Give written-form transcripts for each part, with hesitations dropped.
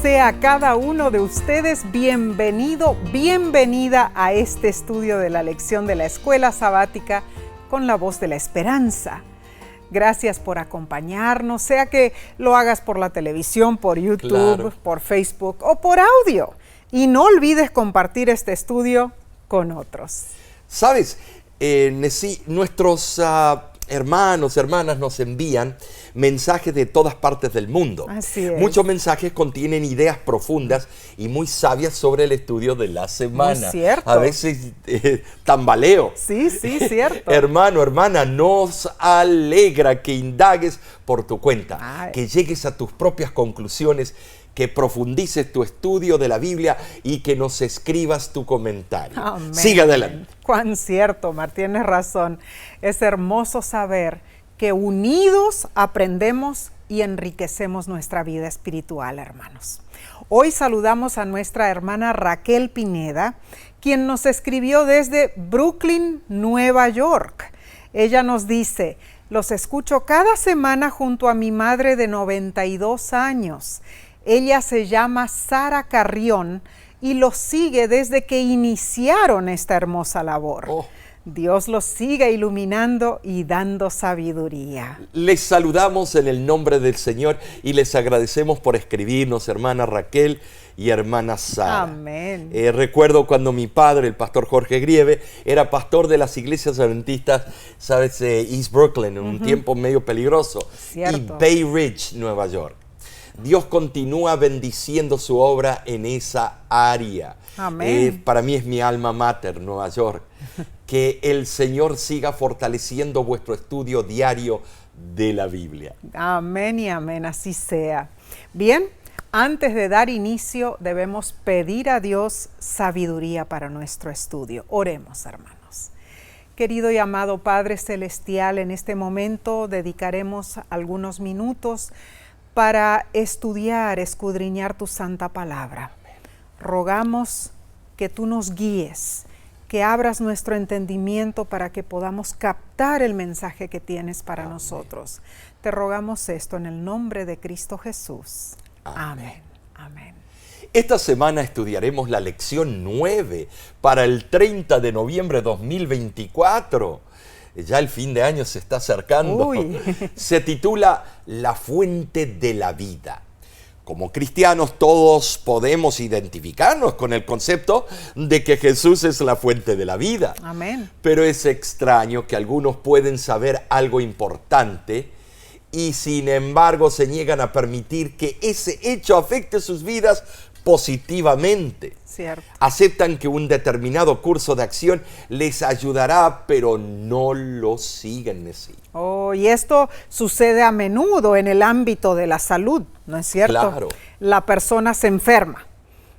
sea cada uno de ustedes bienvenido, bienvenida a este estudio de la lección de la Escuela Sabática con la voz de la esperanza. Gracias por acompañarnos, sea que lo hagas por la televisión, por YouTube, claro, por Facebook o por audio. Y no olvides compartir este estudio con otros. ¿Sabes? Nuestros hermanos, hermanas nos envían mensajes de todas partes del mundo. Así es. Muchos mensajes contienen ideas profundas y muy sabias sobre el estudio de la semana. Muy cierto. A veces tambaleo. Sí, cierto. Hermano, hermana, nos alegra que indagues por tu cuenta, que llegues a tus propias conclusiones, que profundices tu estudio de la Biblia y que nos escribas tu comentario. Amén. Sigue adelante. Cuán cierto, Mar, tienes razón. Es hermoso saber que unidos aprendemos y enriquecemos nuestra vida espiritual, hermanos. Hoy saludamos a nuestra hermana Raquel Pineda, quien nos escribió desde Brooklyn, Nueva York. Ella nos dice: los escucho cada semana junto a mi madre de 92 años. Ella se llama Sara Carrión y los sigue desde que iniciaron esta hermosa labor. Dios los siga iluminando y dando sabiduría. Les saludamos en el nombre del Señor y les agradecemos por escribirnos, hermana Raquel y hermana Sara. Amén. Recuerdo cuando mi padre, el pastor Jorge Grieve, era pastor de las iglesias adventistas, ¿sabes? East Brooklyn, en un tiempo medio peligroso. Cierto. Y Bay Ridge, Nueva York. Dios continúa bendiciendo su obra en esa área. Amén. Para mí es mi alma mater, Nueva York. Que el Señor siga fortaleciendo vuestro estudio diario de la Biblia. Amén y amén, así sea. Bien, antes de dar inicio debemos pedir a Dios sabiduría para nuestro estudio. Oremos, hermanos. Querido y amado Padre Celestial, en este momento dedicaremos algunos minutos para estudiar, escudriñar tu santa palabra. Rogamos que tú nos guíes, que abras nuestro entendimiento para que podamos captar el mensaje que tienes para nosotros. Te rogamos esto en el nombre de Cristo Jesús. Amén. Amén. Esta semana estudiaremos la lección 9 para el 30 de noviembre de 2024. Ya el fin de año se está acercando. Se titula La fuente de la vida. Como cristianos todos podemos identificarnos con el concepto de que Jesús es la fuente de la vida. Amén. Pero es extraño que algunos pueden saber algo importante y sin embargo se niegan a permitir que ese hecho afecte sus vidas positivamente. Cierto. Aceptan que un determinado curso de acción les ayudará, pero no lo siguen así. Y esto sucede a menudo en el ámbito de la salud, ¿no es cierto? Claro. La persona se enferma.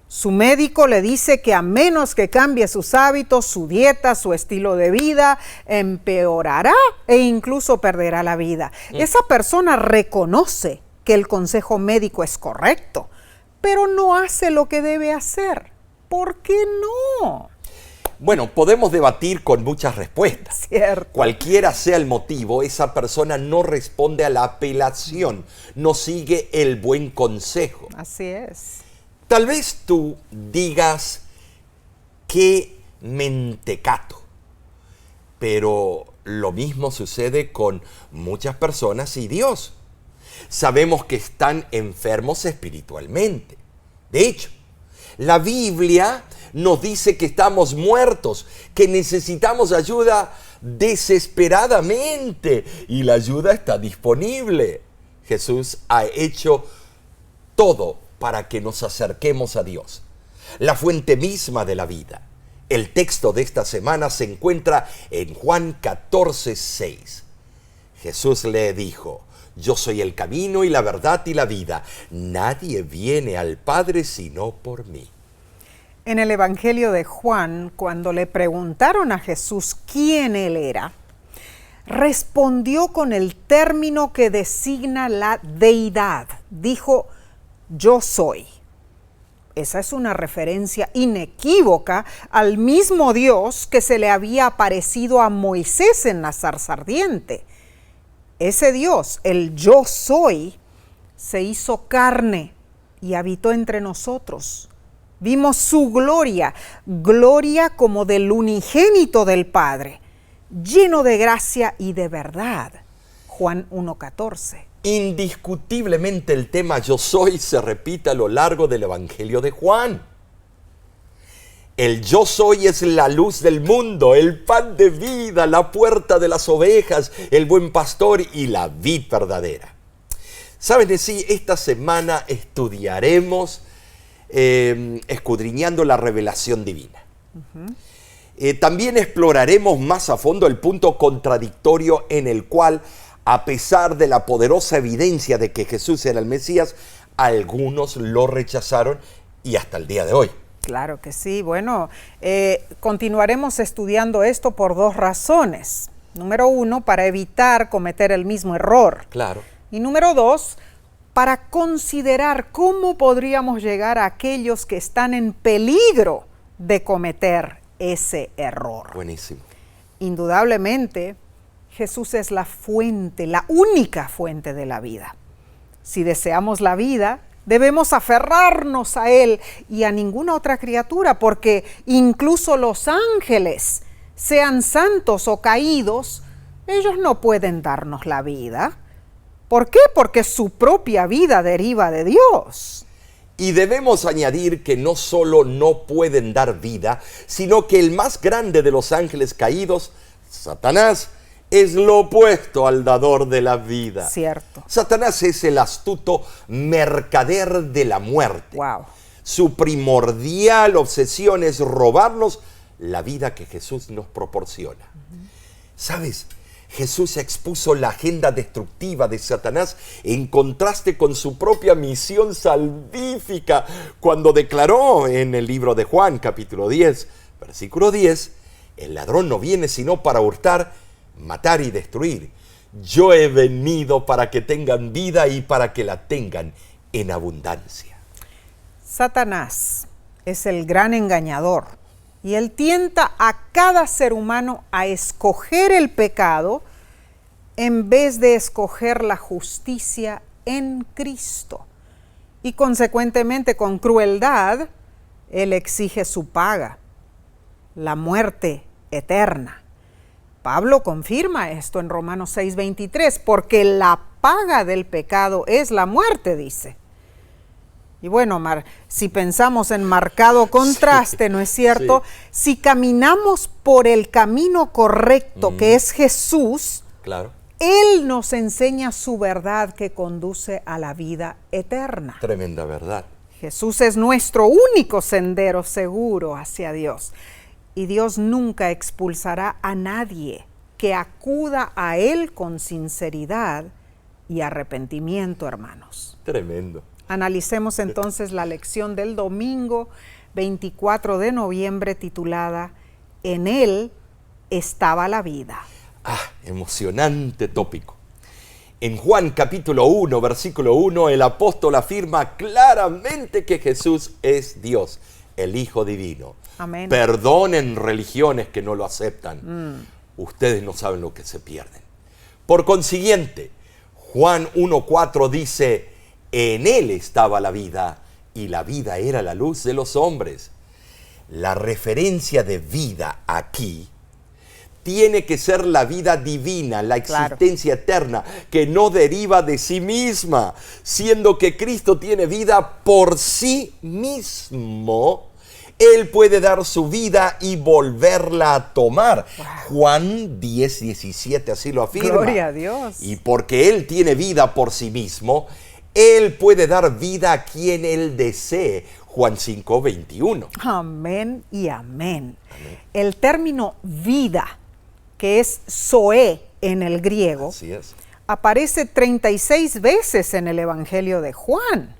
Su médico le dice que a menos que cambie sus hábitos, su dieta, su estilo de vida, empeorará e incluso perderá la vida. Esa persona reconoce que el consejo médico es correcto, pero no hace lo que debe hacer. ¿Por qué no? Bueno, podemos debatir con muchas respuestas. Cierto. Cualquiera sea el motivo, esa persona no responde a la apelación, no sigue el buen consejo. Así es. Tal vez tú digas, qué mentecato, pero lo mismo sucede con muchas personas y Dios. Sabemos que están enfermos espiritualmente. De hecho, la Biblia nos dice que estamos muertos, que necesitamos ayuda desesperadamente y la ayuda está disponible. Jesús ha hecho todo para que nos acerquemos a Dios, la fuente misma de la vida. El texto de esta semana se encuentra en Juan 14:6. Jesús le dijo: yo soy el camino y la verdad y la vida. Nadie viene al Padre sino por mí. En el Evangelio de Juan, cuando le preguntaron a Jesús quién él era, respondió con el término que designa la deidad. Dijo: yo soy. Esa es una referencia inequívoca al mismo Dios que se le había aparecido a Moisés en la zarza ardiente. Ese Dios, el yo soy, se hizo carne y habitó entre nosotros. Vimos su gloria, gloria como del unigénito del Padre, lleno de gracia y de verdad. Juan 1:14. Indiscutiblemente el tema yo soy se repite a lo largo del Evangelio de Juan. El yo soy es la luz del mundo, el pan de vida, la puerta de las ovejas, el buen pastor y la vid verdadera. ¿Saben? Sí, esta semana estudiaremos escudriñando la revelación divina. También exploraremos más a fondo el punto contradictorio en el cual, a pesar de la poderosa evidencia de que Jesús era el Mesías, algunos lo rechazaron y hasta el día de hoy. Claro que sí. Bueno, continuaremos estudiando esto por dos razones. Número uno, para evitar cometer el mismo error. Claro. Y número dos, para considerar cómo podríamos llegar a aquellos que están en peligro de cometer ese error. Buenísimo. Indudablemente, Jesús es la fuente, la única fuente de la vida. Si deseamos la vida, debemos aferrarnos a Él y a ninguna otra criatura, porque incluso los ángeles, sean santos o caídos, ellos no pueden darnos la vida. ¿Por qué? Porque su propia vida deriva de Dios. Y debemos añadir que no solo no pueden dar vida, sino que el más grande de los ángeles caídos, Satanás, es lo opuesto al dador de la vida. Cierto. Satanás es el astuto mercader de la muerte. Wow. Su primordial obsesión es robarnos la vida que Jesús nos proporciona. ¿Sabes? Jesús expuso la agenda destructiva de Satanás en contraste con su propia misión salvífica cuando declaró en el libro de Juan, capítulo 10, versículo 10, el ladrón no viene sino para hurtar, matar y destruir. Yo he venido para que tengan vida y para que la tengan en abundancia. Satanás es el gran engañador y él tienta a cada ser humano a escoger el pecado en vez de escoger la justicia en Cristo. Y consecuentemente, con crueldad, él exige su paga, la muerte eterna. Pablo confirma esto en Romanos 6:23, porque la paga del pecado es la muerte, dice. Y bueno, si pensamos en marcado contraste, sí, ¿no es cierto? Sí. Si caminamos por el camino correcto, que es Jesús, claro, Él nos enseña su verdad que conduce a la vida eterna. Tremenda verdad. Jesús es nuestro único sendero seguro hacia Dios. Y Dios nunca expulsará a nadie que acuda a Él con sinceridad y arrepentimiento, hermanos. Tremendo. Analicemos entonces la lección del domingo 24 de noviembre titulada En Él estaba la vida. Emocionante tópico. En Juan capítulo 1, versículo 1, el apóstol afirma claramente que Jesús es Dios, el Hijo Divino. Amén. Perdonen religiones que no lo aceptan. Ustedes no saben lo que se pierden. Por consiguiente, Juan 1:4 dice, en Él estaba la vida y la vida era la luz de los hombres. La referencia de vida aquí tiene que ser la vida divina, la existencia eterna, que no deriva de sí misma, siendo que Cristo tiene vida por sí mismo. Él puede dar su vida y volverla a tomar. Wow. Juan 10:17 así lo afirma. Gloria a Dios. Y porque Él tiene vida por sí mismo, Él puede dar vida a quien Él desee. Juan 5:21. Amén y amén. Amén. El término vida, que es zoe en el griego, así es, aparece 36 veces en el Evangelio de Juan.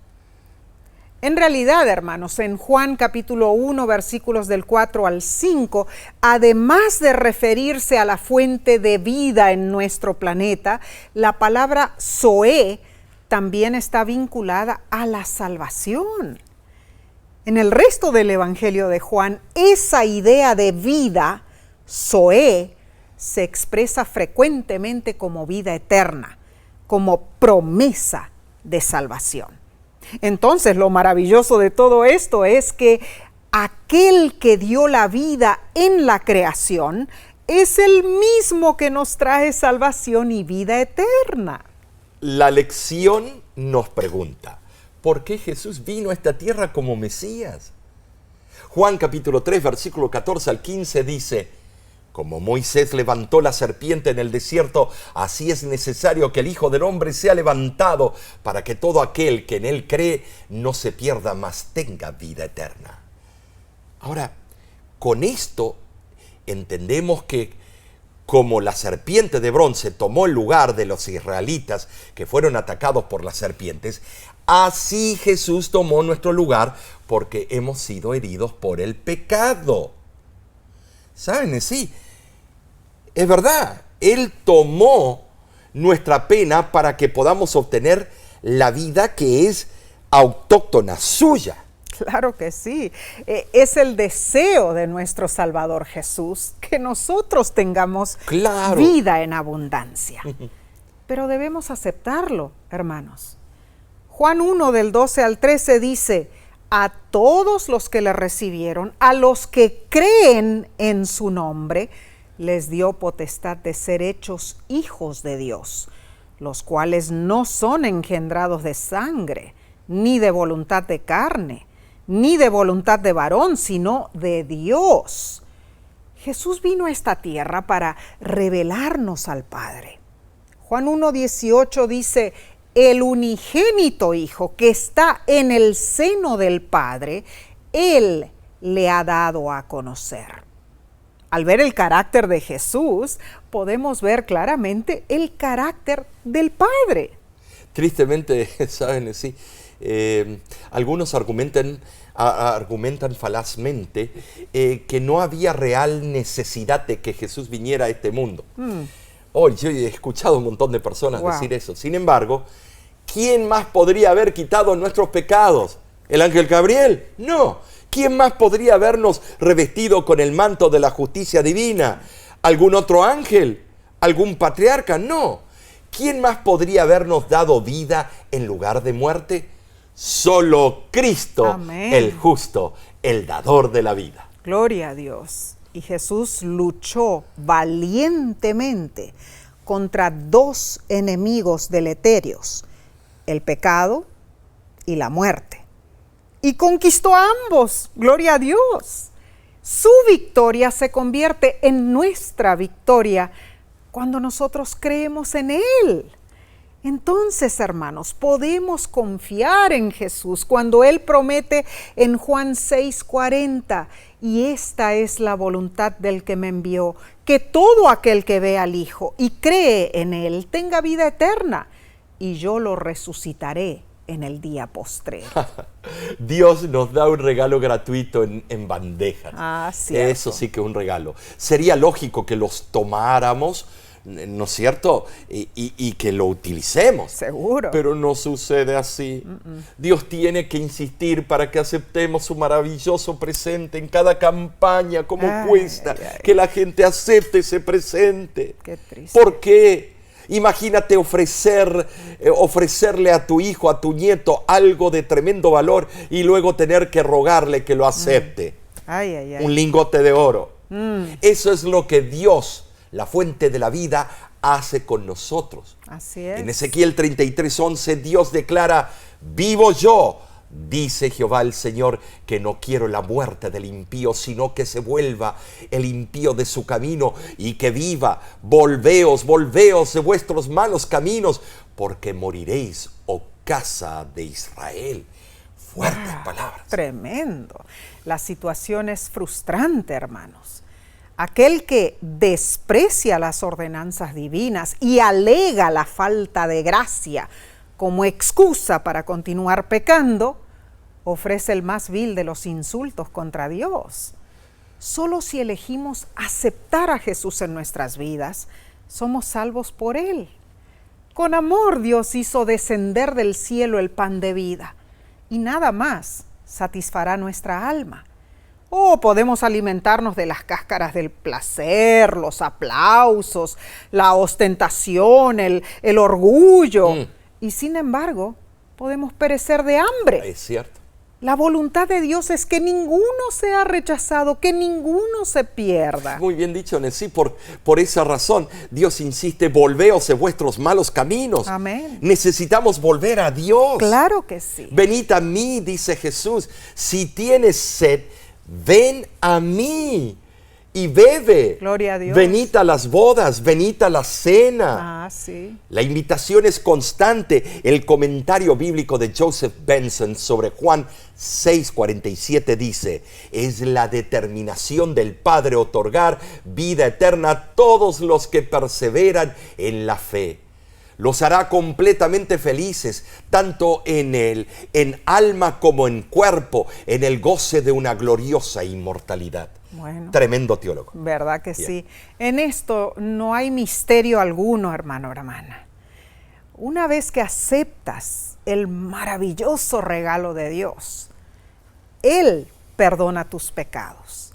En realidad, hermanos, en Juan capítulo 1, versículos del 4 al 5, además de referirse a la fuente de vida en nuestro planeta, la palabra zoe también está vinculada a la salvación. En el resto del Evangelio de Juan, esa idea de vida, zoe, se expresa frecuentemente como vida eterna, como promesa de salvación. Entonces, lo maravilloso de todo esto es que aquel que dio la vida en la creación es el mismo que nos trae salvación y vida eterna. La lección nos pregunta, ¿por qué Jesús vino a esta tierra como Mesías? Juan capítulo 3, versículo 14 al 15 dice, como Moisés levantó la serpiente en el desierto, así es necesario que el Hijo del Hombre sea levantado para que todo aquel que en él cree no se pierda, mas tenga vida eterna. Ahora, con esto entendemos que como la serpiente de bronce tomó el lugar de los israelitas que fueron atacados por las serpientes, así Jesús tomó nuestro lugar porque hemos sido heridos por el pecado. ¿Saben? Sí, es verdad. Él tomó nuestra pena para que podamos obtener la vida que es autóctona suya. Claro que sí. Es el deseo de nuestro Salvador Jesús que nosotros tengamos vida en abundancia. Pero debemos aceptarlo, hermanos. Juan 1 del 12 al 13 dice, a todos los que le recibieron, a los que creen en su nombre, les dio potestad de ser hechos hijos de Dios, los cuales no son engendrados de sangre, ni de voluntad de carne, ni de voluntad de varón, sino de Dios. Jesús vino a esta tierra para revelarnos al Padre. Juan 1:18 dice, el unigénito Hijo que está en el seno del Padre, Él le ha dado a conocer. Al ver el carácter de Jesús, podemos ver claramente el carácter del Padre. Tristemente, ¿saben? Sí, algunos argumentan falazmente que no había real necesidad de que Jesús viniera a este mundo. Hoy yo he escuchado un montón de personas decir eso. Sin embargo, ¿quién más podría haber quitado nuestros pecados? ¿El ángel Gabriel? No. ¿Quién más podría habernos revestido con el manto de la justicia divina? ¿Algún otro ángel? ¿Algún patriarca? No. ¿Quién más podría habernos dado vida en lugar de muerte? Solo Cristo, amén, el justo, el dador de la vida. Gloria a Dios. Y Jesús luchó valientemente contra dos enemigos deleterios, el pecado y la muerte. Y conquistó a ambos, gloria a Dios. Su victoria se convierte en nuestra victoria cuando nosotros creemos en Él. Entonces, hermanos, podemos confiar en Jesús cuando Él promete en Juan 6:40, y esta es la voluntad del que me envió, que todo aquel que ve al Hijo y cree en Él tenga vida eterna, y yo lo resucitaré en el día postrero. Dios nos da un regalo gratuito en bandejas. Cierto. Eso sí que es un regalo. Sería lógico que los tomáramos, ¿no es cierto? Y que lo utilicemos. Seguro. Pero no sucede así. Dios tiene que insistir para que aceptemos su maravilloso presente en cada campaña. ¿Cómo cuesta que la gente acepte ese presente? Qué triste. ¿Por qué? Imagínate ofrecerle a tu hijo, a tu nieto, algo de tremendo valor y luego tener que rogarle que lo acepte. Un lingote de oro. Eso es lo que Dios, la fuente de la vida, hace con nosotros. Así es. En Ezequiel 33:11 Dios declara, vivo yo, dice Jehová el Señor, que no quiero la muerte del impío, sino que se vuelva el impío de su camino y que viva. Volveos de vuestros malos caminos, porque moriréis, oh casa de Israel. Fuertes palabras. Tremendo. La situación es frustrante, hermanos. Aquel que desprecia las ordenanzas divinas y alega la falta de gracia como excusa para continuar pecando, ofrece el más vil de los insultos contra Dios. Solo si elegimos aceptar a Jesús en nuestras vidas, somos salvos por Él. Con amor Dios hizo descender del cielo el pan de vida, y nada más satisfará nuestra alma. Podemos alimentarnos de las cáscaras del placer, los aplausos, la ostentación, el orgullo. Y sin embargo, podemos perecer de hambre. Es cierto. La voluntad de Dios es que ninguno sea rechazado, que ninguno se pierda. Muy bien dicho, Nesí. Por esa razón, Dios insiste, volveos de vuestros malos caminos. Amén. Necesitamos volver a Dios. Claro que sí. Venid a mí, dice Jesús. Si tienes sed, ven a mí y bebe. Gloria a Dios. Venid a las bodas, venid a la cena. Ah, sí. La invitación es constante. El comentario bíblico de Joseph Benson sobre Juan 6:47 dice: es la determinación del Padre otorgar vida eterna a todos los que perseveran en la fe. Los hará completamente felices, tanto en alma como en cuerpo, en el goce de una gloriosa inmortalidad. Bueno. Tremendo teólogo. ¿Verdad que Bien. sí? En esto no hay misterio alguno, hermano, hermana. Una vez que aceptas el maravilloso regalo de Dios, Él perdona tus pecados.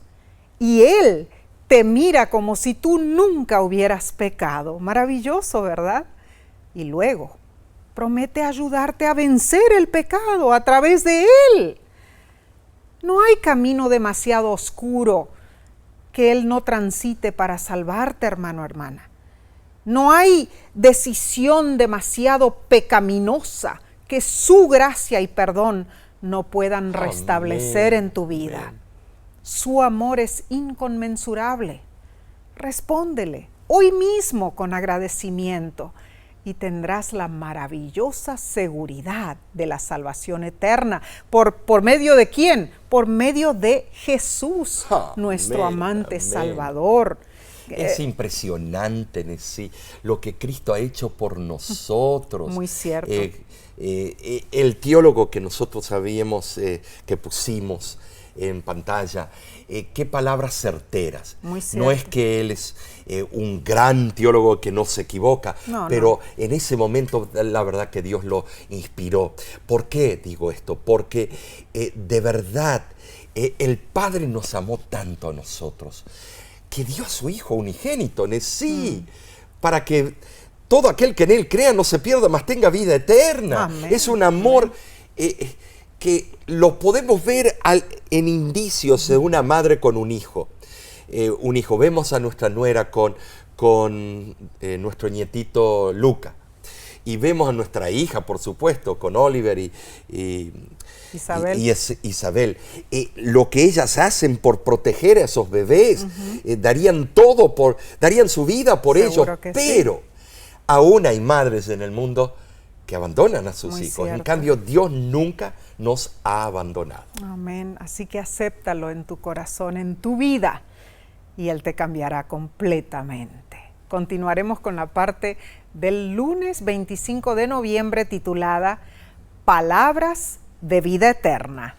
Y Él te mira como si tú nunca hubieras pecado. Maravilloso, ¿verdad? Y luego promete ayudarte a vencer el pecado a través de Él. No hay camino demasiado oscuro que Él no transite para salvarte, hermano, hermana. No hay decisión demasiado pecaminosa que su gracia y perdón no puedan restablecer en tu vida. Amén. Su amor es inconmensurable. Respóndele hoy mismo con agradecimiento y tendrás la maravillosa seguridad de la salvación eterna. ¿Por medio de quién? Por medio de Jesús, nuestro amante Salvador. Es impresionante, Nesí, lo que Cristo ha hecho por nosotros. Muy cierto. El teólogo que nosotros sabíamos, que pusimos en pantalla, qué palabras certeras. Muy cierto. No es que él es un gran teólogo que no se equivoca, pero en ese momento la verdad que Dios lo inspiró. ¿Por qué digo esto? Porque de verdad el Padre nos amó tanto a nosotros que dio a su Hijo unigénito, sí, para que todo aquel que en Él crea no se pierda, mas tenga vida eterna. Amén. Es un amor que lo podemos ver en indicios de una madre con un hijo. Vemos a nuestra nuera con nuestro nietito Luca. Y vemos a nuestra hija, por supuesto, con Oliver y Isabel. Isabel. Lo que ellas hacen por proteger a esos bebés, darían todo, darían su vida por ellos. Pero aún hay madres en el mundo que abandonan a sus hijos. Cierto. En cambio, Dios nunca nos ha abandonado. Amén. Así que acéptalo en tu corazón, en tu vida, y Él te cambiará completamente. Continuaremos con la parte del lunes 25 de noviembre titulada Palabras de vida eterna.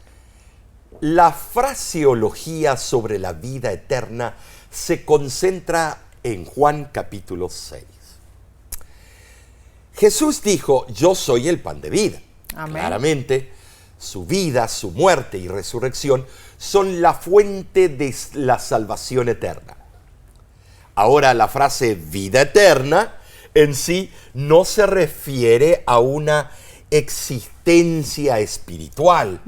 La fraseología sobre la vida eterna se concentra en Juan capítulo 6. Jesús dijo: yo soy el pan de vida. Amén. Claramente, su vida, su muerte y resurrección son la fuente de la salvación eterna. Ahora, la frase vida eterna en sí no se refiere a una existencia espiritual,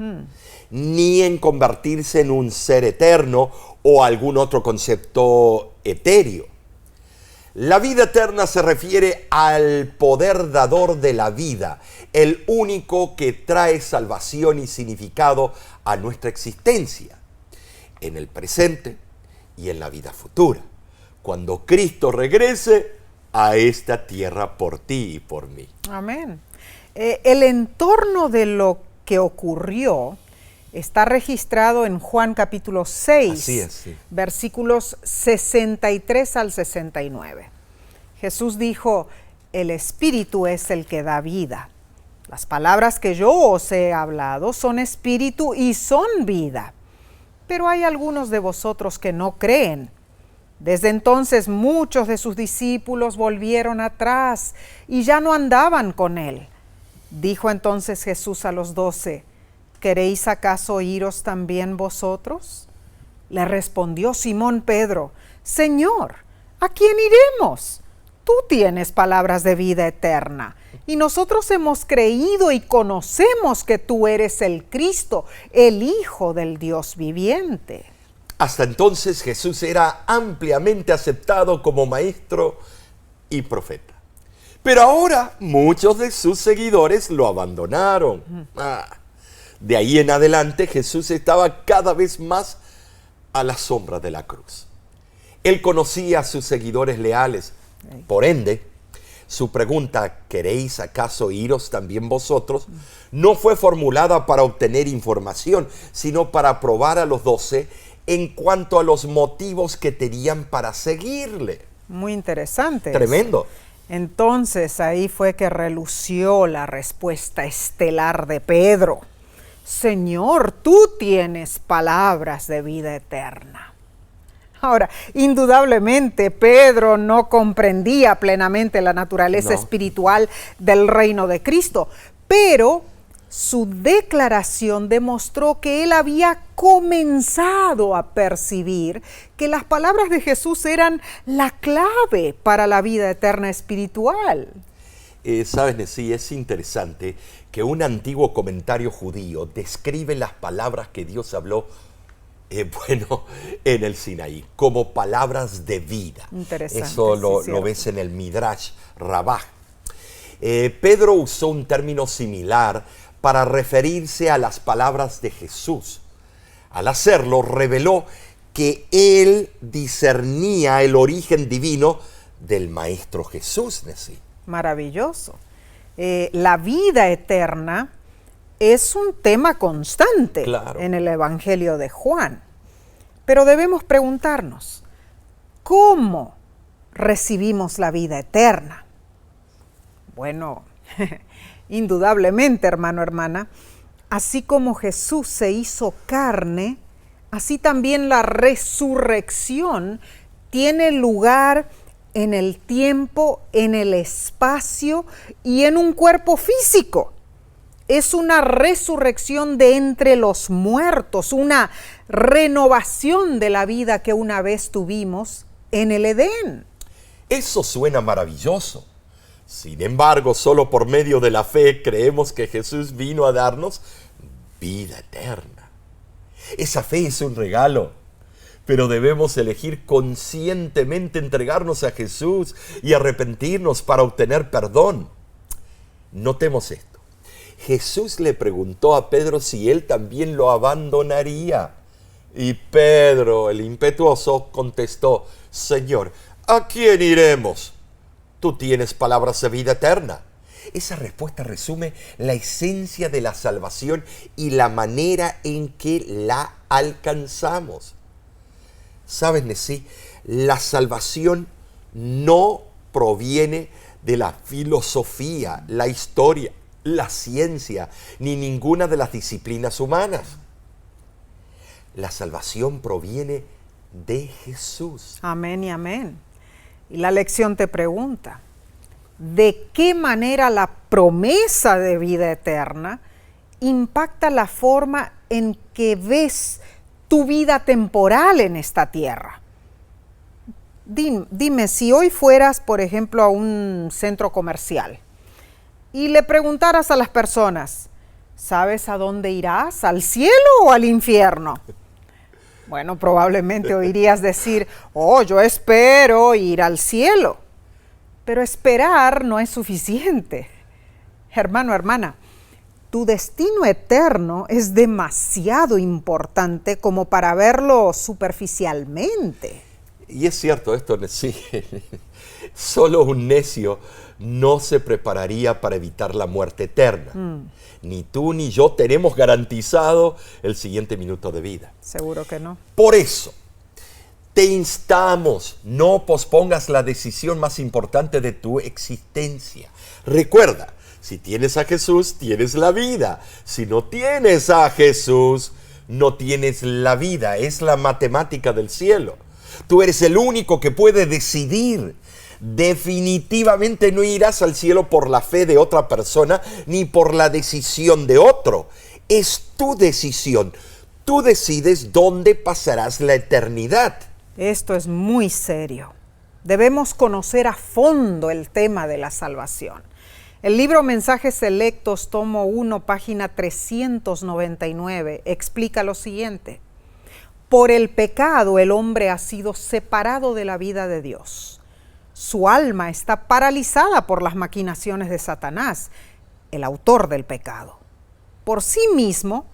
ni en convertirse en un ser eterno o algún otro concepto etéreo. La vida eterna se refiere al poder dador de la vida, el único que trae salvación y significado a nuestra existencia, en el presente y en la vida futura, cuando Cristo regrese a esta tierra por ti y por mí. Amén. El entorno de lo que ocurrió está registrado en Juan capítulo 6, Así es, sí. versículos 63 al 69. Jesús dijo: el Espíritu es el que da vida. Las palabras que yo os he hablado son espíritu y son vida. Pero hay algunos de vosotros que no creen. Desde entonces muchos de sus discípulos volvieron atrás y ya no andaban con él. Dijo entonces Jesús a los 12: ¿queréis acaso iros también vosotros? Le respondió Simón Pedro: Señor, ¿a quién iremos? Tú tienes palabras de vida eterna, Y nosotros hemos creído y conocemos que tú eres el Cristo, el Hijo del Dios viviente. Hasta entonces Jesús era ampliamente aceptado como maestro y profeta. Pero ahora muchos de sus seguidores lo abandonaron. De ahí en adelante Jesús estaba cada vez más a la sombra de la cruz. Él conocía a sus seguidores leales. Por ende, su pregunta, ¿queréis acaso iros también vosotros?, no fue formulada para obtener información, sino para probar a los 12 en cuanto a los motivos que tenían para seguirle. Muy interesante. Tremendo. Eso. Entonces ahí fue que relució la respuesta estelar de Pedro. Señor, tú tienes palabras de vida eterna. Ahora, indudablemente Pedro no comprendía plenamente la naturaleza espiritual del reino de Cristo, pero su declaración demostró que él había comenzado a percibir que las palabras de Jesús eran la clave para la vida eterna espiritual. Sabes, sí, es interesante que un antiguo comentario judío describe las palabras que Dios habló en el Sinaí, como palabras de vida. Interesante. Eso lo ves en el Midrash Rabbah. Pedro usó un término similar para referirse a las palabras de Jesús. Al hacerlo, reveló que él discernía el origen divino del Maestro Jesús. ¿Sí? Maravilloso. La vida eterna es un tema constante en el Evangelio de Juan. Pero debemos preguntarnos, ¿cómo recibimos la vida eterna? Bueno, indudablemente, hermano, hermana, así como Jesús se hizo carne, así también la resurrección tiene lugar en el tiempo, en el espacio y en un cuerpo físico. Es una resurrección de entre los muertos, una renovación de la vida que una vez tuvimos en el Edén. Eso suena maravilloso. Sin embargo, solo por medio de la fe creemos que Jesús vino a darnos vida eterna. Esa fe es un regalo, pero debemos elegir conscientemente entregarnos a Jesús y arrepentirnos para obtener perdón. Notemos esto. Jesús le preguntó a Pedro si él también lo abandonaría. Y Pedro, el impetuoso, contestó, Señor, ¿a quién iremos? Tú tienes palabras de vida eterna. Esa respuesta resume la esencia de la salvación y la manera en que la alcanzamos. ¿Sabes, Nesí? La salvación no proviene de la filosofía, la historia, la ciencia, ni ninguna de las disciplinas humanas. La salvación proviene de Jesús. Amén y amén. Y la lección te pregunta, ¿de qué manera la promesa de vida eterna impacta la forma en que ves tu vida temporal en esta tierra? Dime, si hoy fueras, por ejemplo, a un centro comercial y le preguntaras a las personas, ¿sabes a dónde irás? ¿Al cielo o al infierno? Bueno, probablemente oirías decir, yo espero ir al cielo. Pero esperar no es suficiente. Hermano, hermana, tu destino eterno es demasiado importante como para verlo superficialmente. Y es cierto esto, sí. Solo un necio no se prepararía para evitar la muerte eterna. Ni tú ni yo tenemos garantizado el siguiente minuto de vida. Seguro que no. Por eso, te instamos, no pospongas la decisión más importante de tu existencia. Recuerda, si tienes a Jesús, tienes la vida. Si no tienes a Jesús, no tienes la vida. Es la matemática del cielo. Tú eres el único que puede decidir. Definitivamente no irás al cielo por la fe de otra persona ni por la decisión de otro. Es tu decisión. Tú decides dónde pasarás la eternidad. Esto es muy serio. Debemos conocer a fondo el tema de la salvación. El libro Mensajes Selectos, tomo 1, página 399, explica lo siguiente. Por el pecado el hombre ha sido separado de la vida de Dios. Su alma está paralizada por las maquinaciones de Satanás, el autor del pecado. Por sí mismo,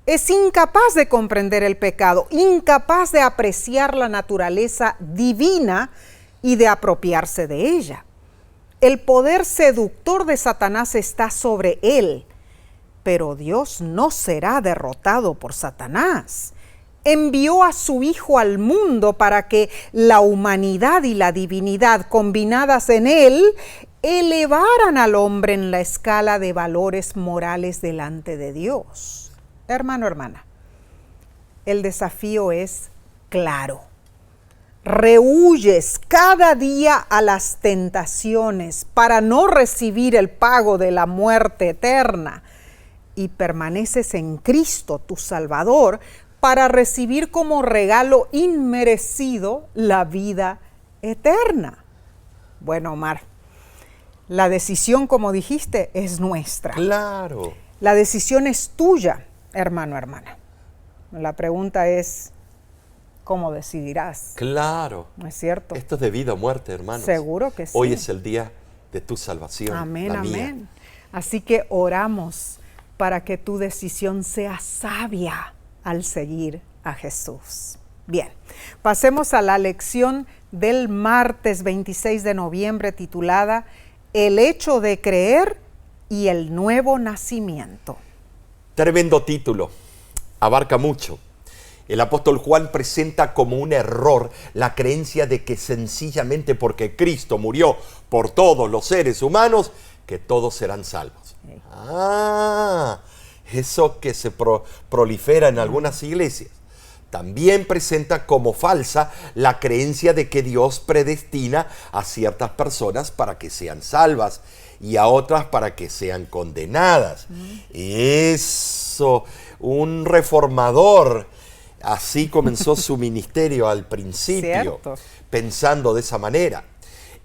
es incapaz de comprender el pecado, incapaz de apreciar la naturaleza divina y de apropiarse de ella. El poder seductor de Satanás está sobre él, pero Dios no será derrotado por Satanás. Envió a su Hijo al mundo para que la humanidad y la divinidad combinadas en él elevaran al hombre en la escala de valores morales delante de Dios. Hermano, hermana, el desafío es claro. Rehuyes cada día a las tentaciones para no recibir el pago de la muerte eterna y permaneces en Cristo, tu Salvador, para recibir como regalo inmerecido la vida eterna. Bueno, Omar, la decisión, como dijiste, es nuestra. Claro. La decisión es tuya, hermano, hermana. La pregunta es, ¿cómo decidirás? Claro. ¿No es cierto? Esto es de vida o muerte, hermanos. Seguro que sí. Hoy es el día de tu salvación. Amén, la mía. amén. Así que oramos para que tu decisión sea sabia al seguir a Jesús. Bien, pasemos a la lección del martes 26 de noviembre titulada El hecho de creer y el nuevo nacimiento. Tremendo título, abarca mucho. El apóstol Juan presenta como un error la creencia de que sencillamente porque Cristo murió por todos los seres humanos, que todos serán salvos. Eso que se prolifera en algunas iglesias. También presenta como falsa la creencia de que Dios predestina a ciertas personas para que sean salvas y a otras para que sean condenadas. Eso, un reformador así comenzó su ministerio al principio, Cierto. pensando de esa manera.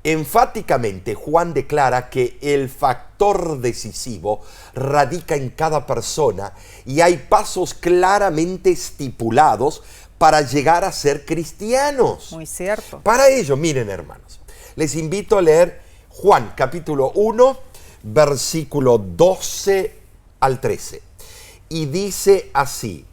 Enfáticamente, Juan declara que el factor decisivo radica en cada persona y hay pasos claramente estipulados para llegar a ser cristianos. Muy cierto. Para ello, miren, hermanos, les invito a leer Juan capítulo 1, versículo 12 al 13. Y dice así: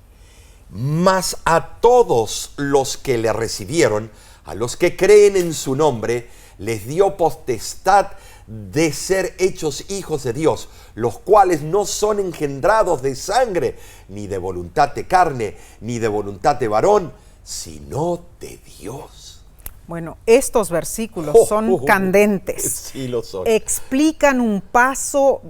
mas a todos los que le recibieron, a los que creen en su nombre, les dio potestad de ser hechos hijos de Dios, los cuales no son engendrados de sangre, ni de voluntad de carne, ni de voluntad de varón, sino de Dios. Bueno, estos versículos son candentes. Sí, lo son. Explican un paso,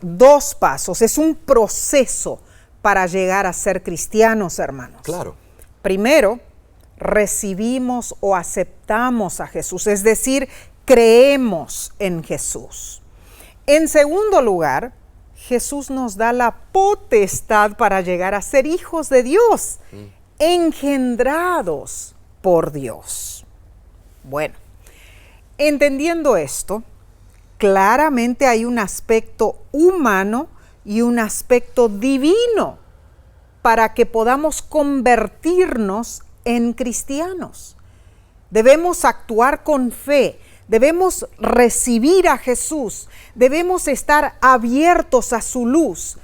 dos pasos. Es un proceso para llegar a ser cristianos, hermanos. Claro. Primero, recibimos o aceptamos a Jesús, es decir, creemos en Jesús. En segundo lugar, Jesús nos da la potestad para llegar a ser hijos de Dios, engendrados por Dios. Bueno, entendiendo esto, claramente hay un aspecto humano y un aspecto divino para que podamos convertirnos en cristianos. Debemos actuar con fe, debemos recibir a Jesús, debemos estar abiertos a su luz,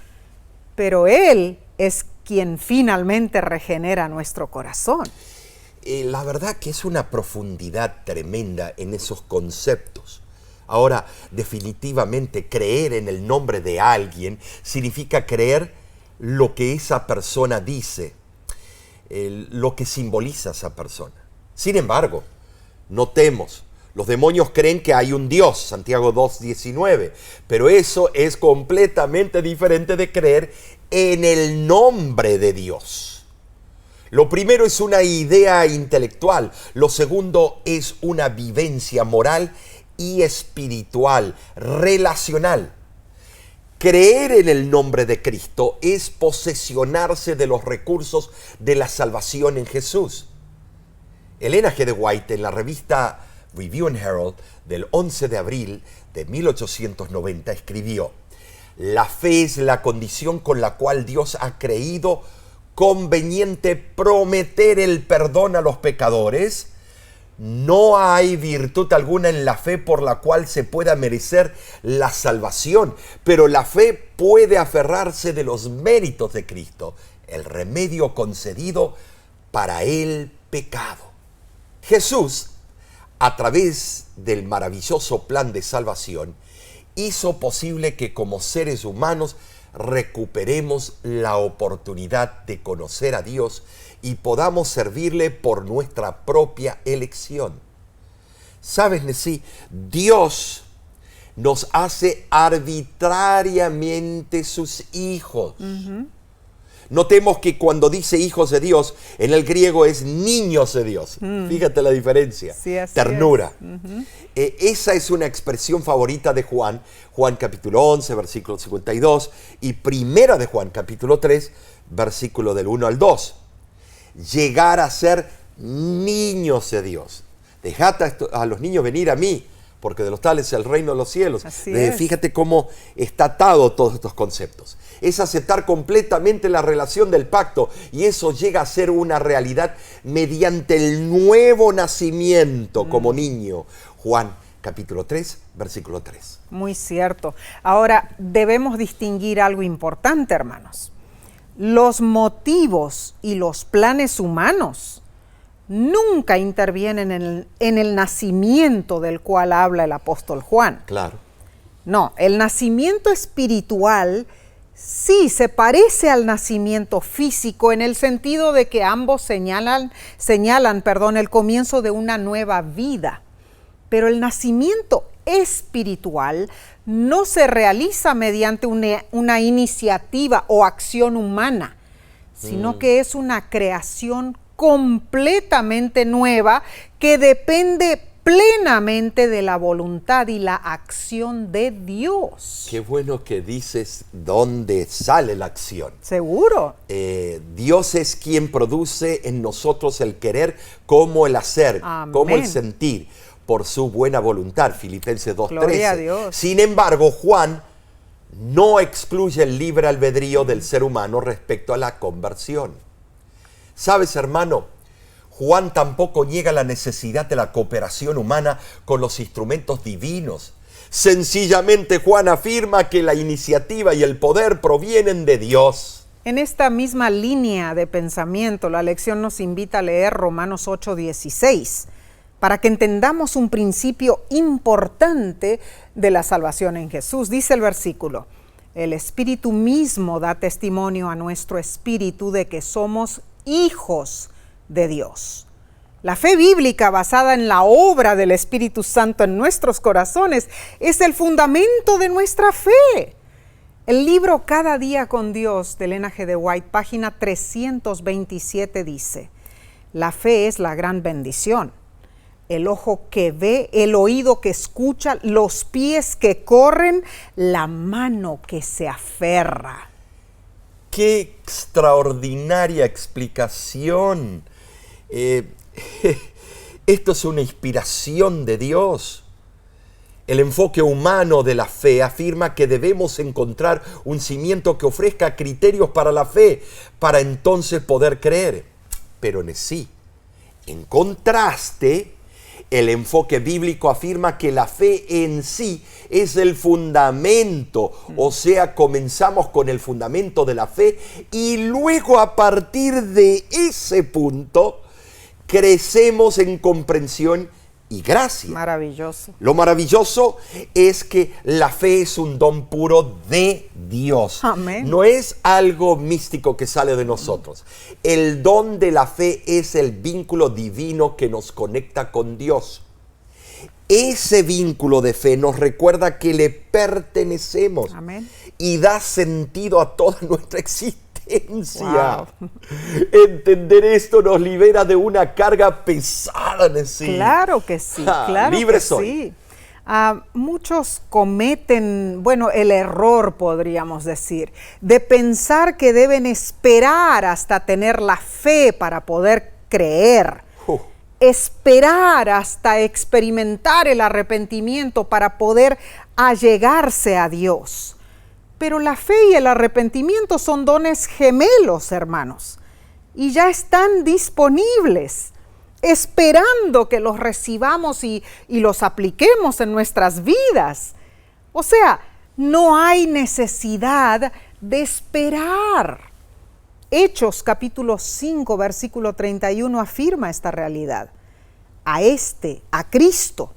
pero Él es quien finalmente regenera nuestro corazón. La verdad que es una profundidad tremenda en esos conceptos. Ahora, definitivamente creer en el nombre de alguien significa creer lo que esa persona dice, lo que simboliza esa persona. Sin embargo, notemos, los demonios creen que hay un Dios, Santiago 2:19, pero eso es completamente diferente de creer en el nombre de Dios. Lo primero es una idea intelectual, lo segundo es una vivencia moral y espiritual, relacional. Creer en el nombre de Cristo es posesionarse de los recursos de la salvación en Jesús. Elena G. de White, en la revista Review and Herald del 11 de abril de 1890 escribió: la fe es la condición con la cual Dios ha creído conveniente prometer el perdón a los pecadores. No hay virtud alguna en la fe por la cual se pueda merecer la salvación, pero la fe puede aferrarse de los méritos de Cristo, el remedio concedido para el pecado. Jesús, a través del maravilloso plan de salvación, hizo posible que como seres humanos recuperemos la oportunidad de conocer a Dios y podamos servirle por nuestra propia elección. ¿Sabes, Nesí? Dios nos hace arbitrariamente sus hijos. Notemos que cuando dice hijos de Dios, en el griego es niños de Dios. Fíjate la diferencia. Sí, ternura. Esa es una expresión favorita de Juan. Juan capítulo 11, versículo 52. Y primera de Juan capítulo 3, versículo del 1 al 2. Llegar a ser niños de Dios. Dejad a los niños venir a mí, porque de los tales es el reino de los cielos. Fíjate cómo está atado todos estos conceptos. Es aceptar completamente la relación del pacto, y eso llega a ser una realidad mediante el nuevo nacimiento como niño. Juan capítulo 3, versículo 3. Muy cierto. Ahora, debemos distinguir algo importante, hermanos. Los motivos y los planes humanos nunca intervienen en el nacimiento del cual habla el apóstol Juan. Claro. No, el nacimiento espiritual sí se parece al nacimiento físico en el sentido de que ambos señalan, el comienzo de una nueva vida. Pero el nacimiento espiritual no se realiza mediante una iniciativa o acción humana, sino que es una creación completamente nueva que depende plenamente de la voluntad y la acción de Dios. Qué bueno que dices dónde sale la acción. Seguro. Dios es quien produce en nosotros el querer como el hacer, Amén. como el sentir, por su buena voluntad. Filipenses 2:13. Gloria a Dios. Sin embargo, Juan no excluye el libre albedrío del ser humano respecto a la conversión. ¿Sabes, hermano? Juan tampoco niega la necesidad de la cooperación humana con los instrumentos divinos. Sencillamente Juan afirma que la iniciativa y el poder provienen de Dios. En esta misma línea de pensamiento, la lección nos invita a leer Romanos 8:16, para que entendamos un principio importante de la salvación en Jesús. Dice el versículo: el Espíritu mismo da testimonio a nuestro espíritu de que somos hijos de Dios. La fe bíblica basada en la obra del Espíritu Santo en nuestros corazones es el fundamento de nuestra fe. El libro Cada día con Dios de Ellen G. White, página 327 dice: la fe es la gran bendición. El ojo que ve, el oído que escucha, los pies que corren, la mano que se aferra. ¡Qué extraordinaria explicación! Esto es una inspiración de Dios. El enfoque humano de la fe afirma que debemos encontrar un cimiento que ofrezca criterios para la fe, para entonces poder creer. Pero en contraste, el enfoque bíblico afirma que la fe en sí es el fundamento, o sea, comenzamos con el fundamento de la fe y luego a partir de ese punto crecemos en comprensión y gracia. Maravilloso. Lo maravilloso es que la fe es un don puro de Dios. Amén. No es algo místico que sale de nosotros. El don de la fe es el vínculo divino que nos conecta con Dios. Ese vínculo de fe nos recuerda que le pertenecemos. Amén. Y da sentido a toda nuestra existencia. Wow. Entender esto nos libera de una carga pesada, Nesí. Claro que sí, claro libre que soy. sí. Muchos cometen, el error, podríamos decir, de pensar que deben esperar hasta tener la fe para poder creer. esperar hasta experimentar el arrepentimiento para poder allegarse a Dios. Pero la fe y el arrepentimiento son dones gemelos, hermanos, y ya están disponibles, esperando que los recibamos y los apliquemos en nuestras vidas. O sea, no hay necesidad de esperar. Hechos capítulo 5, versículo 31 afirma esta realidad. A Cristo,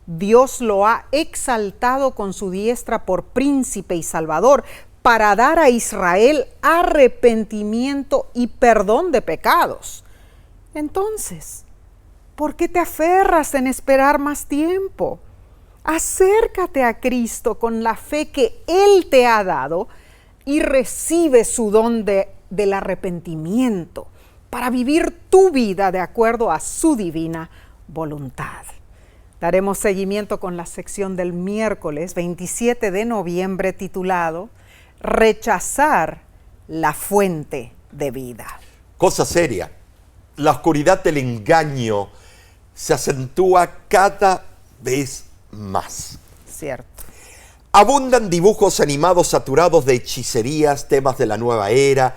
Dios lo ha exaltado con su diestra por príncipe y salvador, para dar a Israel arrepentimiento y perdón de pecados. Entonces, ¿por qué te aferras en esperar más tiempo? Acércate a Cristo con la fe que Él te ha dado y recibe su don del arrepentimiento para vivir tu vida de acuerdo a su divina voluntad. Daremos seguimiento con la sección del miércoles 27 de noviembre titulado Rechazar la fuente de vida. Cosa seria, la oscuridad del engaño se acentúa cada vez más. Cierto. Abundan dibujos animados saturados de hechicerías, temas de la nueva era,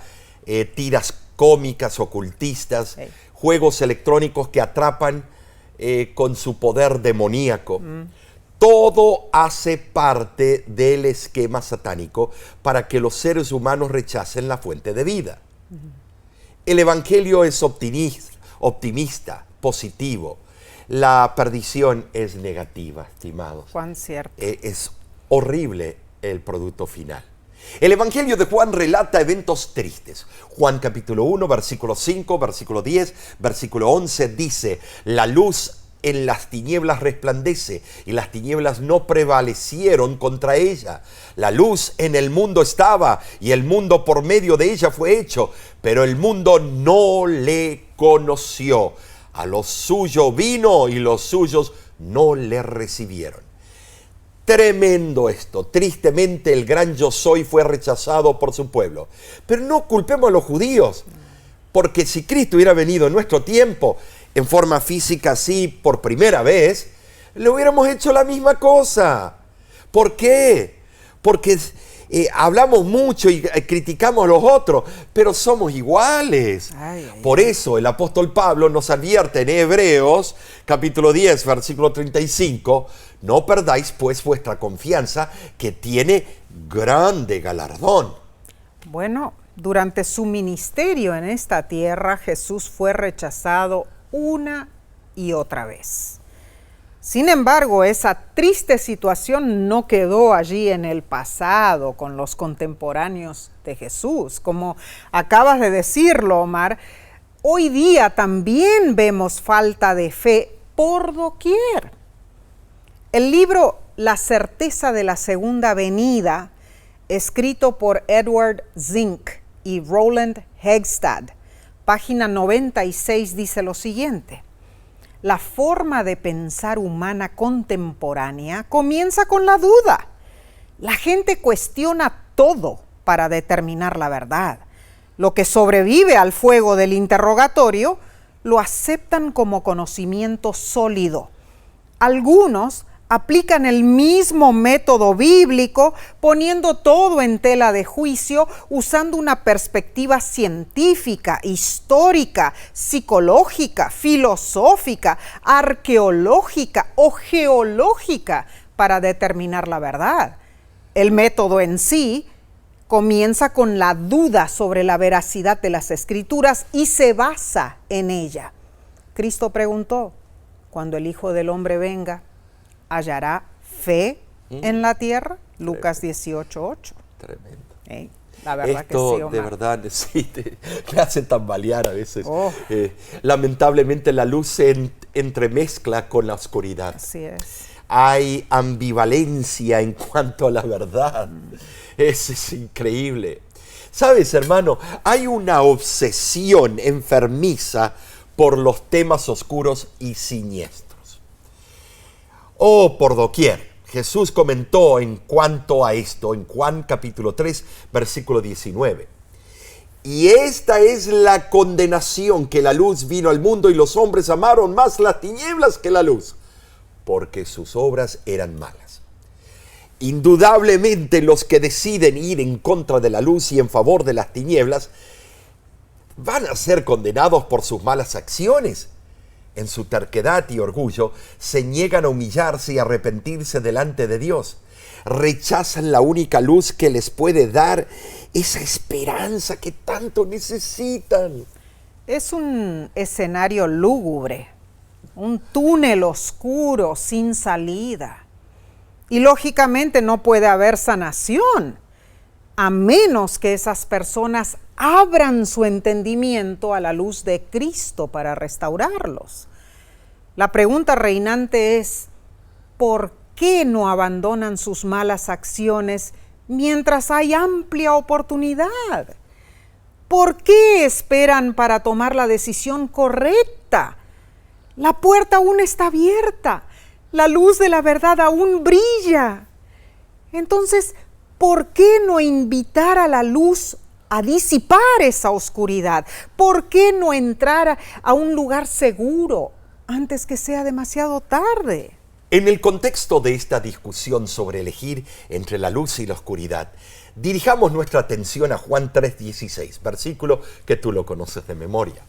tiras cómicas, ocultistas, juegos electrónicos que atrapan con su poder demoníaco. Todo hace parte del esquema satánico para que los seres humanos rechacen la fuente de vida. El Evangelio es optimista, positivo. La perdición es negativa, estimados. Juan, cierto. Es horrible el producto final. El Evangelio de Juan relata eventos tristes. Juan capítulo 1, versículo 5, versículo 10, versículo 11 dice: la luz en las tinieblas resplandece y las tinieblas no prevalecieron contra ella. La luz en el mundo estaba y el mundo por medio de ella fue hecho, pero el mundo no le conoció. A lo suyo vino y los suyos no le recibieron. Tremendo esto. Tristemente el gran yo soy fue rechazado por su pueblo. Pero no culpemos a los judíos, porque si Cristo hubiera venido en nuestro tiempo, en forma física así por primera vez, le hubiéramos hecho la misma cosa. ¿Por qué? Porque hablamos mucho y criticamos a los otros, pero somos iguales. Por eso el apóstol Pablo nos advierte en Hebreos, capítulo 10, versículo 35, no perdáis pues vuestra confianza, que tiene grande galardón. Bueno, durante su ministerio en esta tierra, Jesús fue rechazado una y otra vez. Sin embargo, esa triste situación no quedó allí en el pasado con los contemporáneos de Jesús. Como acabas de decirlo, Omar, hoy día también vemos falta de fe por doquier. El libro La certeza de la segunda venida, escrito por Edward Zink y Roland Hegstad, página 96, dice lo siguiente: la forma de pensar humana contemporánea comienza con la duda. La gente cuestiona todo para determinar la verdad. Lo que sobrevive al fuego del interrogatorio lo aceptan como conocimiento sólido. Algunos aplican el mismo método bíblico, poniendo todo en tela de juicio, usando una perspectiva científica, histórica, psicológica, filosófica, arqueológica o geológica para determinar la verdad. El método en sí comienza con la duda sobre la veracidad de las Escrituras y se basa en ella. Cristo preguntó: cuando el Hijo del Hombre venga, ¿hallará fe en la tierra? Lucas 18:8. Tremendo. La verdad esto que sí, Omar. de verdad sí, me hace tambalear a veces. Lamentablemente la luz se entremezcla con la oscuridad. Así es. Hay ambivalencia en cuanto a la verdad. Es increíble. ¿Sabes, hermano? Hay una obsesión enfermiza por los temas oscuros y siniestros. Por doquier. Jesús comentó en cuanto a esto en Juan capítulo 3, versículo 19. Y esta es la condenación, que la luz vino al mundo y los hombres amaron más las tinieblas que la luz, porque sus obras eran malas. Indudablemente los que deciden ir en contra de la luz y en favor de las tinieblas van a ser condenados por sus malas acciones. En su terquedad y orgullo se niegan a humillarse y arrepentirse delante de Dios. Rechazan la única luz que les puede dar esa esperanza que tanto necesitan. Es un escenario lúgubre, un túnel oscuro sin salida. Y lógicamente no puede haber sanación, a menos que esas personas abran su entendimiento a la luz de Cristo para restaurarlos. La pregunta reinante es, ¿por qué no abandonan sus malas acciones mientras hay amplia oportunidad? ¿Por qué esperan para tomar la decisión correcta? La puerta aún está abierta, la luz de la verdad aún brilla. Entonces, ¿por qué no invitar a la luz a disipar esa oscuridad? ¿Por qué no entrar a un lugar seguro antes que sea demasiado tarde? En el contexto de esta discusión sobre elegir entre la luz y la oscuridad, dirijamos nuestra atención a Juan 3:16, versículo que tú lo conoces de memoria.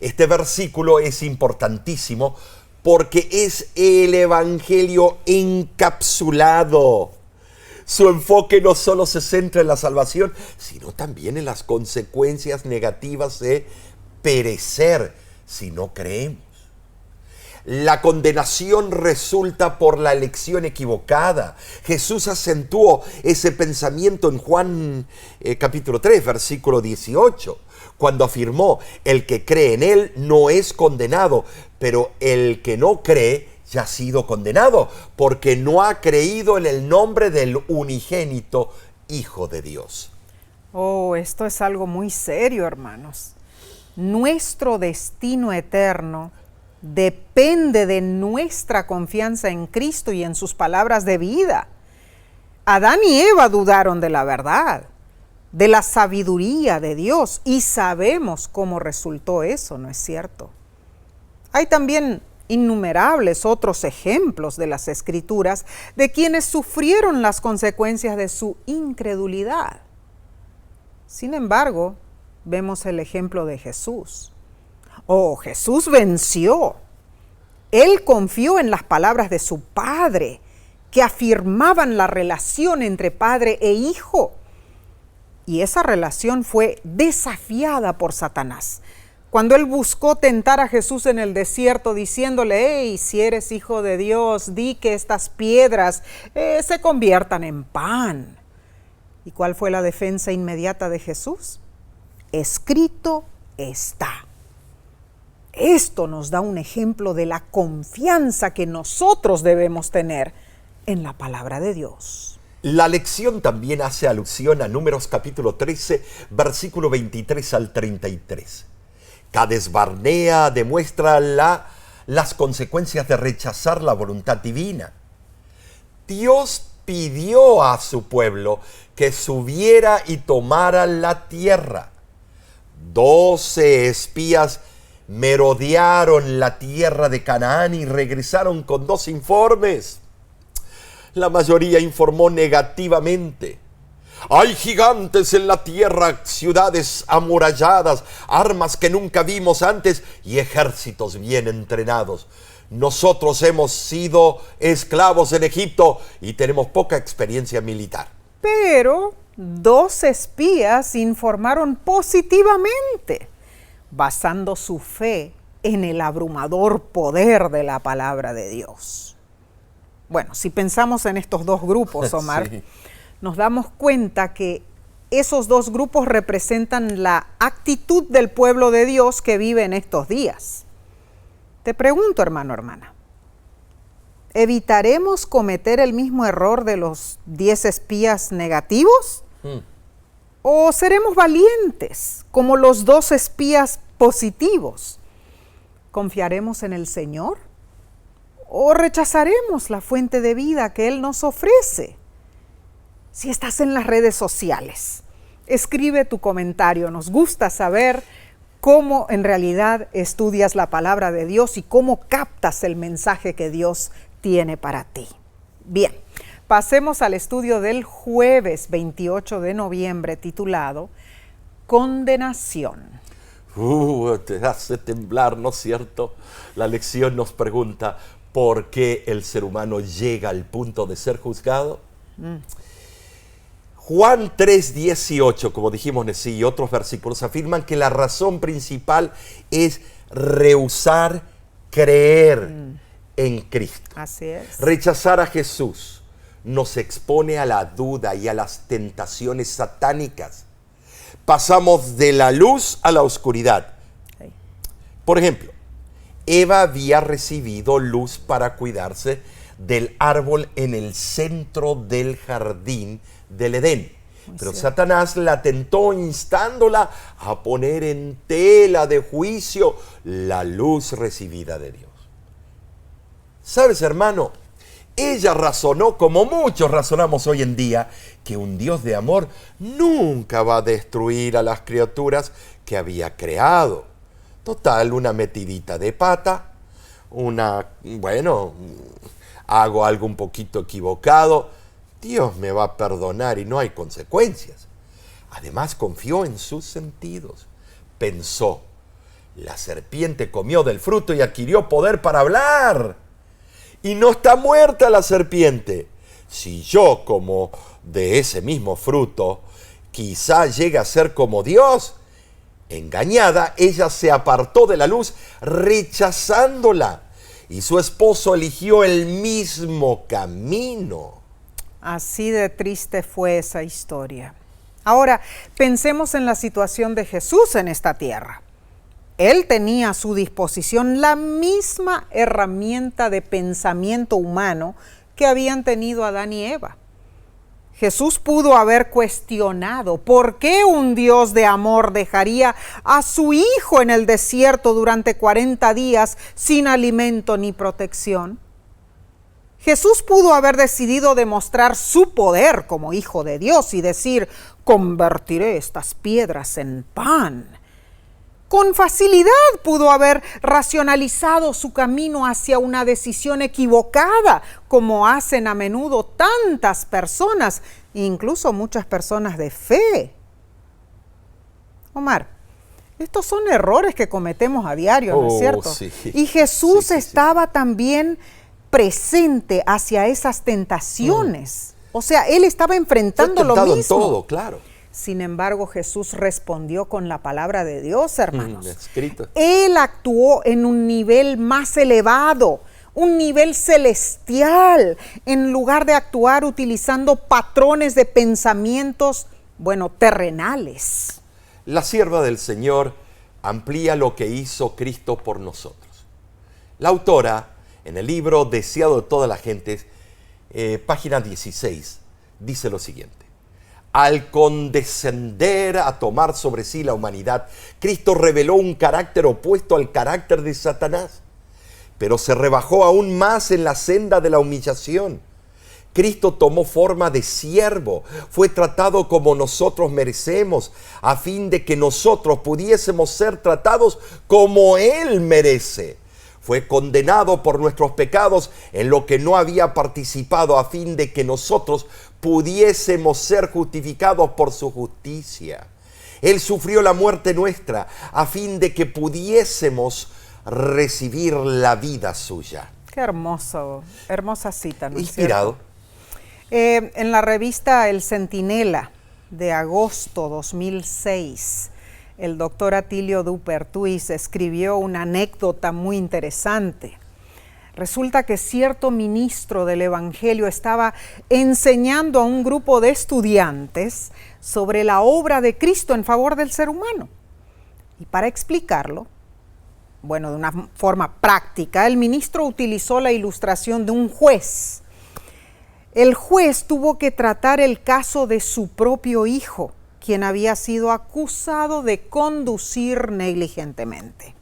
Este versículo es importantísimo porque es el Evangelio encapsulado. Su enfoque no solo se centra en la salvación, sino también en las consecuencias negativas de perecer si no creemos. La condenación resulta por la elección equivocada. Jesús acentuó ese pensamiento en Juan capítulo 3, versículo 18, cuando afirmó: el que cree en Él no es condenado, pero el que no cree ya ha sido condenado, porque no ha creído en el nombre del unigénito Hijo de Dios. Oh, esto es algo muy serio, hermanos. Nuestro destino eterno depende de nuestra confianza en Cristo y en sus palabras de vida. Adán y Eva dudaron de la verdad, de la sabiduría de Dios, y sabemos cómo resultó eso, ¿no es cierto? Hay también innumerables otros ejemplos de las Escrituras de quienes sufrieron las consecuencias de su incredulidad. Sin embargo, vemos el ejemplo de Jesús. Oh, Jesús venció. Él confió en las palabras de su Padre, que afirmaban la relación entre Padre e Hijo. Y esa relación fue desafiada por Satanás, cuando él buscó tentar a Jesús en el desierto, diciéndole: hey, si eres hijo de Dios, di que estas piedras se conviertan en pan. ¿Y cuál fue la defensa inmediata de Jesús? Escrito está. Esto nos da un ejemplo de la confianza que nosotros debemos tener en la palabra de Dios. La lección también hace alusión a Números capítulo 13, versículo 23 al 33. Cades Barnea demuestra las consecuencias de rechazar la voluntad divina. Dios pidió a su pueblo que subiera y tomara la tierra. 12 espías merodearon la tierra de Canaán y regresaron con 2 informes. La mayoría informó negativamente. Hay gigantes en la tierra, ciudades amuralladas, armas que nunca vimos antes y ejércitos bien entrenados. Nosotros hemos sido esclavos en Egipto y tenemos poca experiencia militar. Pero 2 espías informaron positivamente, basando su fe en el abrumador poder de la palabra de Dios. Bueno, si pensamos en estos 2 grupos, Omar, sí, nos damos cuenta que esos 2 grupos representan la actitud del pueblo de Dios que vive en estos días. Te pregunto, hermano, hermana, ¿evitaremos cometer el mismo error de los 10 espías negativos? ¿O seremos valientes como los 2 espías positivos? ¿Confiaremos en el Señor? ¿O rechazaremos la fuente de vida que Él nos ofrece? Si estás en las redes sociales Escribe tu comentario. Nos gusta saber cómo en realidad estudias la palabra de Dios y cómo captas el mensaje que Dios tiene para ti. Bien, pasemos al estudio del jueves 28 de noviembre titulado Condenación. Te hace temblar, ¿no es cierto? La lección nos pregunta, ¿por qué el ser humano llega al punto de ser juzgado? Juan 3:18, como dijimos, y otros versículos afirman que la razón principal es rehusar creer en Cristo. Así es. Rechazar a Jesús nos expone a la duda y a las tentaciones satánicas. Pasamos de la luz a la oscuridad. Sí. Por ejemplo, Eva había recibido luz para cuidarse del árbol en el centro del jardín del Edén. Pero Satanás la tentó instándola a poner en tela de juicio la luz recibida de Dios. ¿Sabes, hermano? Ella razonó, como muchos razonamos hoy en día, que un Dios de amor nunca va a destruir a las criaturas que había creado. Total, una metidita de pata, hago algo un poquito equivocado, Dios me va a perdonar y no hay consecuencias. Además, confió en sus sentidos. Pensó, la serpiente comió del fruto y adquirió poder para hablar. Y no está muerta la serpiente. Si yo como de ese mismo fruto, quizá llegue a ser como Dios. Engañada, ella se apartó de la luz, rechazándola. Y su esposo eligió el mismo camino. Así de triste fue esa historia. Ahora, pensemos en la situación de Jesús en esta tierra. Él tenía a su disposición la misma herramienta de pensamiento humano que habían tenido Adán y Eva. Jesús pudo haber cuestionado por qué un Dios de amor dejaría a su hijo en el desierto durante 40 días sin alimento ni protección. Jesús pudo haber decidido demostrar su poder como hijo de Dios y decir, convertiré estas piedras en pan. Con facilidad pudo haber racionalizado su camino hacia una decisión equivocada, como hacen a menudo tantas personas, incluso muchas personas de fe. Omar, estos son errores que cometemos a diario, ¿no es cierto? Sí. Y Jesús estaba también presente hacia esas tentaciones. O sea, Él estaba enfrentando lo mismo. En todo, claro. Sin embargo, Jesús respondió con la palabra de Dios, hermanos. Escrito. Él actuó en un nivel más elevado, un nivel celestial, en lugar de actuar utilizando patrones de pensamientos, terrenales. La sierva del Señor amplía lo que hizo Cristo por nosotros. La autora, en el libro Deseado de todas las gentes, página 16, dice lo siguiente. Al condescender a tomar sobre sí la humanidad, Cristo reveló un carácter opuesto al carácter de Satanás, pero se rebajó aún más en la senda de la humillación. Cristo tomó forma de siervo, fue tratado como nosotros merecemos, a fin de que nosotros pudiésemos ser tratados como Él merece. Fue condenado por nuestros pecados en lo que no había participado, a fin de que nosotros pudiésemos ser justificados por su justicia. Él sufrió la muerte nuestra, a fin de que pudiésemos recibir la vida suya. Qué hermosa cita, ¿no es Inspirado. cierto? En la revista El Centinela de agosto 2006, el doctor Atilio Dupertuis escribió una anécdota muy interesante. Resulta que cierto ministro del Evangelio estaba enseñando a un grupo de estudiantes sobre la obra de Cristo en favor del ser humano. Y para explicarlo, de una forma práctica, el ministro utilizó la ilustración de un juez. El juez tuvo que tratar el caso de su propio hijo, quien había sido acusado de conducir negligentemente.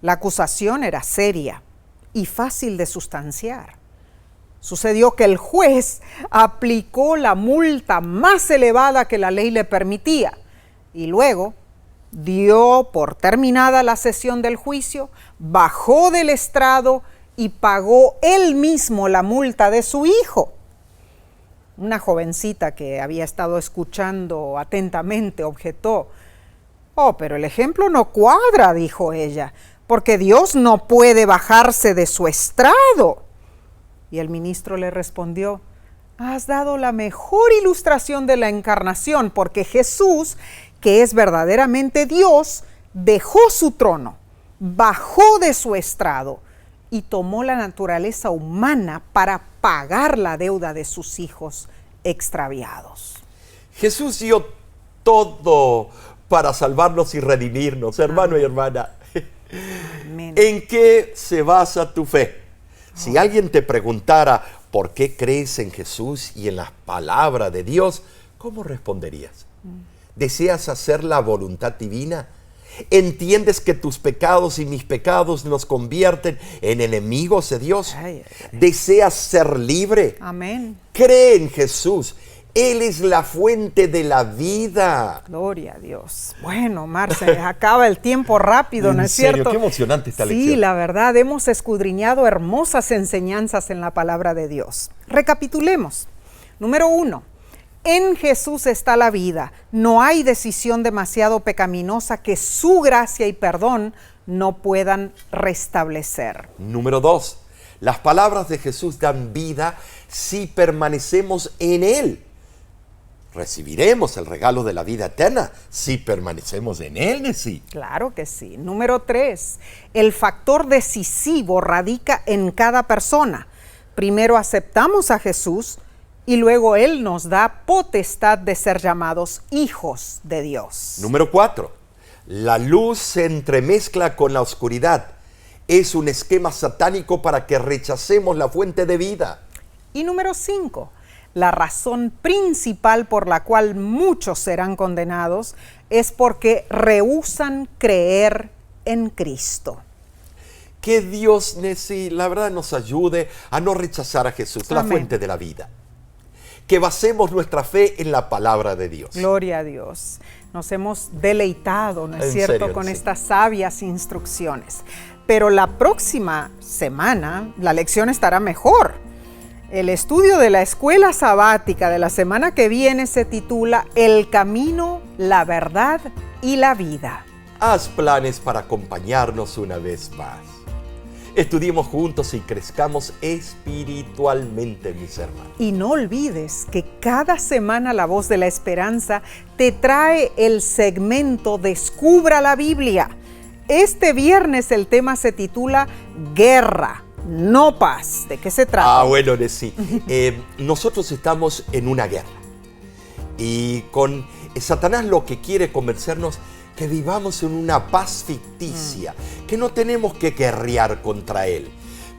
La acusación era seria y fácil de sustanciar. Sucedió que el juez aplicó la multa más elevada que la ley le permitía y luego dio por terminada la sesión del juicio, bajó del estrado y pagó él mismo la multa de su hijo. Una jovencita que había estado escuchando atentamente objetó: «Oh, pero el ejemplo no cuadra», dijo ella, «porque Dios no puede bajarse de su estrado». Y el ministro le respondió: «Has dado la mejor ilustración de la encarnación, porque Jesús, que es verdaderamente Dios, dejó su trono, bajó de su estrado y tomó la naturaleza humana para pagar la deuda de sus hijos extraviados». Jesús dio todo para salvarnos y redimirnos, hermano y hermana. Amén. ¿En qué se basa tu fe? Si alguien te preguntara por qué crees en Jesús y en la palabra de Dios, ¿cómo responderías? ¿Deseas hacer la voluntad divina? ¿Entiendes que tus pecados y mis pecados nos convierten en enemigos de Dios? ¿Deseas ser libre? Amén. Cree en Jesús. Él es la fuente de la vida. Gloria a Dios. Bueno, Marce, acaba el tiempo rápido, ¿no es cierto? En serio, qué emocionante esta lección. Sí, la verdad, hemos escudriñado hermosas enseñanzas en la palabra de Dios. Recapitulemos. Número 1. En Jesús está la vida. No hay decisión demasiado pecaminosa que su gracia y perdón no puedan restablecer. Número 2. Las palabras de Jesús dan vida si permanecemos en Él. Recibiremos el regalo de la vida eterna si permanecemos en Él, Nesí. Claro que sí. Número 3. El factor decisivo radica en cada persona. Primero aceptamos a Jesús y luego Él nos da potestad de ser llamados hijos de Dios. Número 4. La luz se entremezcla con la oscuridad. Es un esquema satánico para que rechacemos la fuente de vida. Y número 5. La razón principal por la cual muchos serán condenados es porque rehúsan creer en Cristo. Que Dios, Nesí, la verdad nos ayude a no rechazar a Jesús, la fuente de la vida. Que basemos nuestra fe en la palabra de Dios. Gloria a Dios. Nos hemos deleitado, ¿no es cierto?, con estas sabias instrucciones. Pero la próxima semana la lección estará mejor. El estudio de la escuela sabática de la semana que viene se titula El camino, la verdad y la vida. Haz planes para acompañarnos una vez más. Estudiemos juntos y crezcamos espiritualmente, mis hermanos. Y no olvides que cada semana La Voz de la Esperanza te trae el segmento Descubra la Biblia. Este viernes el tema se titula Guerra, no paz. ¿De qué se trata? Bueno, sí. Nosotros estamos en una guerra. Y con Satanás lo que quiere convencernos que vivamos en una paz ficticia, que no tenemos que guerrear contra él.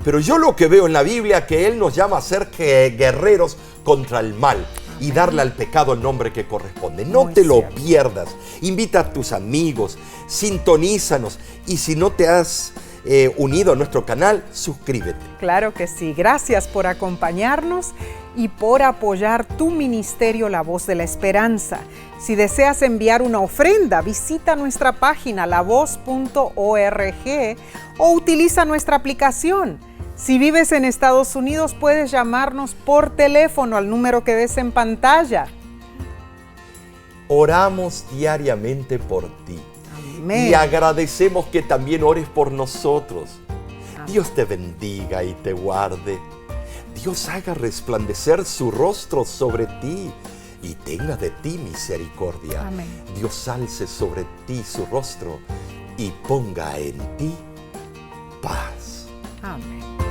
Pero yo lo que veo en la Biblia que él nos llama a ser guerreros contra el mal y darle al pecado el nombre que corresponde. No te lo pierdas. Invita a tus amigos, sintonízanos y si no te has unido a nuestro canal, suscríbete. Claro que sí. Gracias por acompañarnos y por apoyar tu ministerio La Voz de la Esperanza. Si deseas enviar una ofrenda, visita nuestra página lavoz.org o utiliza nuestra aplicación. Si vives en Estados Unidos, puedes llamarnos por teléfono al número que ves en pantalla. Oramos diariamente por ti. Amén. Y agradecemos que también ores por nosotros. Amén. Dios te bendiga y te guarde. Dios haga resplandecer su rostro sobre ti y tenga de ti misericordia. Amén. Dios alce sobre ti su rostro y ponga en ti paz. Amén.